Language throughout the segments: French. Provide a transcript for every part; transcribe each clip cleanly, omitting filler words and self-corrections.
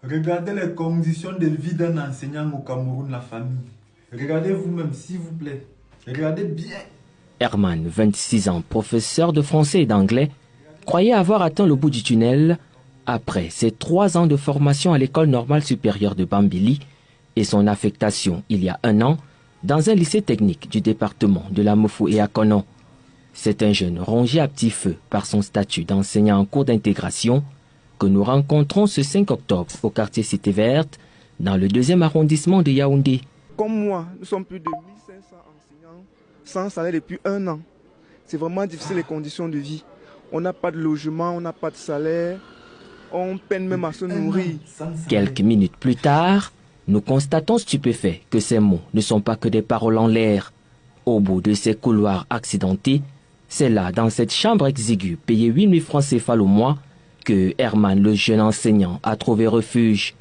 Regardez les conditions de vie d'un enseignant au Cameroun, la famille. Regardez vous-même, s'il vous plaît. Regardez bien. Herman, 26 ans, professeur de français et d'anglais, croyait avoir atteint le bout du tunnel après ses 3 ans de formation à l'école normale supérieure de Bambili et son affectation il y a 1 an dans un lycée technique du département de la Mofo et Akono. C'est un jeune rongé à petit feu par son statut d'enseignant en cours d'intégration que nous rencontrons ce 5 octobre au quartier Cité Verte, dans le 2e arrondissement de Yaoundé. Comme moi, nous sommes plus de 1500 enseignants sans salaire depuis 1 an. C'est vraiment difficile les conditions de vie. On n'a pas de logement, on n'a pas de salaire, on peine même à se nourrir. Quelques minutes plus tard, nous constatons stupéfaits que ces mots ne sont pas que des paroles en l'air. Au bout de ces couloirs accidentés, c'est là, dans cette chambre exiguë, payée 8 000 francs CFA au mois, que Herman, le jeune enseignant, a trouvé refuge.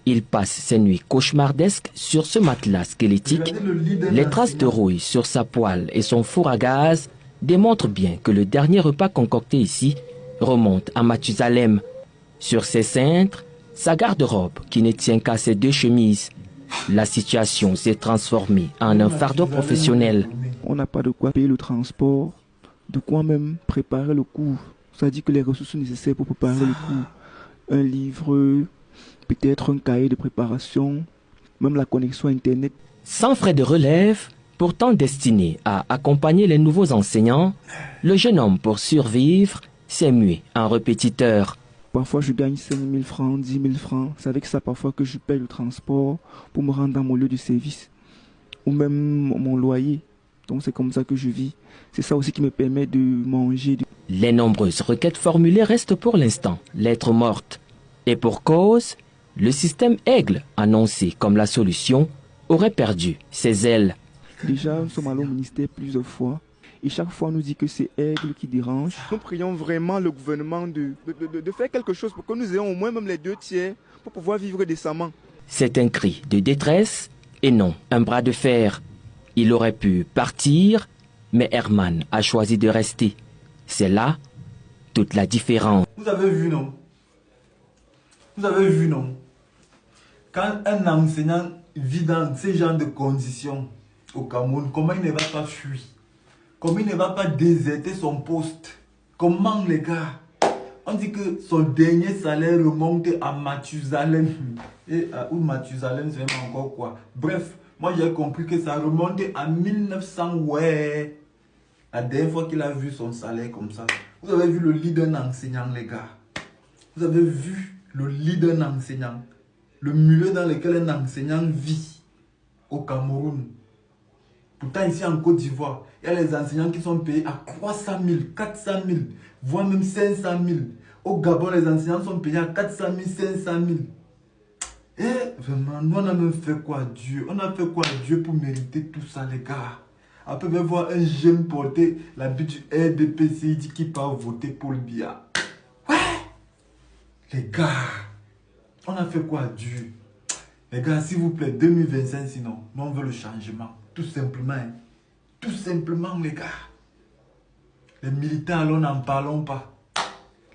Il passe ses nuits cauchemardesques sur ce matelas squelettique. Les traces de rouille sur sa poêle et son four à gaz démontrent bien que le dernier repas concocté ici remonte à Mathusalem. Sur ses cintres, sa garde-robe qui ne tient qu'à ses 2 chemises. La situation s'est transformée en un fardeau professionnel. On n'a pas de quoi payer le transport, de quoi même préparer le cours. Ça dit que les ressources nécessaires pour préparer le cours, un livre, peut-être un cahier de préparation, même la connexion Internet. Sans frais de relève, pourtant destiné à accompagner les nouveaux enseignants, le jeune homme, pour survivre, s'est mué en répétiteur. Parfois je gagne 5 000 francs, 10 000 francs. C'est avec ça parfois que je paye le transport pour me rendre dans mon lieu de service. Ou même mon loyer. Donc c'est comme ça que je vis. C'est ça aussi qui me permet de manger. Les nombreuses requêtes formulées restent pour l'instant lettres mortes. Et pour cause, le système Aigle, annoncé comme la solution, aurait perdu ses ailes. Déjà, nous sommes allés au ministère plusieurs fois. Et chaque fois, on nous dit que c'est Aigle qui dérange. Nous prions vraiment le gouvernement de faire quelque chose pour que nous ayons au moins même les 2 tiers pour pouvoir vivre décemment. C'est un cri de détresse et non un bras de fer. Il aurait pu partir, mais Herman a choisi de rester. C'est là toute la différence. Vous avez vu, non? Vous avez vu, non? Quand un enseignant vit dans ce genre de conditions au Cameroun, comment il ne va pas fuir? Comment il ne va pas déserter son poste? Comment, les gars? On dit que son dernier salaire remonte à Mathusalem. Et où Mathusalem, c'est même encore quoi? Bref, moi j'ai compris que ça remonte à 1900, ouais. La dernière fois qu'il a vu son salaire comme ça. Vous avez vu le lit d'un enseignant, les gars. Vous avez vu le lit d'un enseignant. Le milieu dans lequel un enseignant vit au Cameroun. Pourtant, ici en Côte d'Ivoire, il y a les enseignants qui sont payés à 300 000, 400 000, voire même 500 000. Au Gabon, les enseignants sont payés à 400 000, 500 000. Et vraiment, nous, on a même fait quoi à Dieu? On a fait quoi à Dieu pour mériter tout ça, les gars? Après, on va voir un jeune porter l'habit du RDPC qui part voter pour le Biya. Ouais! Les gars, on a fait quoi à Dieu? Les gars, s'il vous plaît, 2025 sinon, nous on veut le changement. Tout simplement, hein. Tout simplement, les gars. Les militaires, alors n'en parlons pas.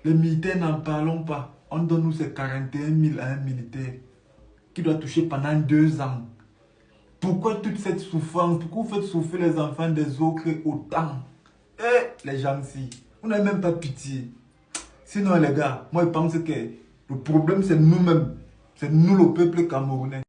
Les militaires, n'en parlons pas. On donne nous ces 41 000 à un militaire qui doit toucher pendant 2 ans. Pourquoi toute cette souffrance? Pourquoi vous faites souffrir les enfants des autres autant? Eh, les gens-ci, vous n'avez même pas pitié. Sinon, les gars, moi je pense que le problème c'est nous-mêmes. C'est nous le peuple camerounais.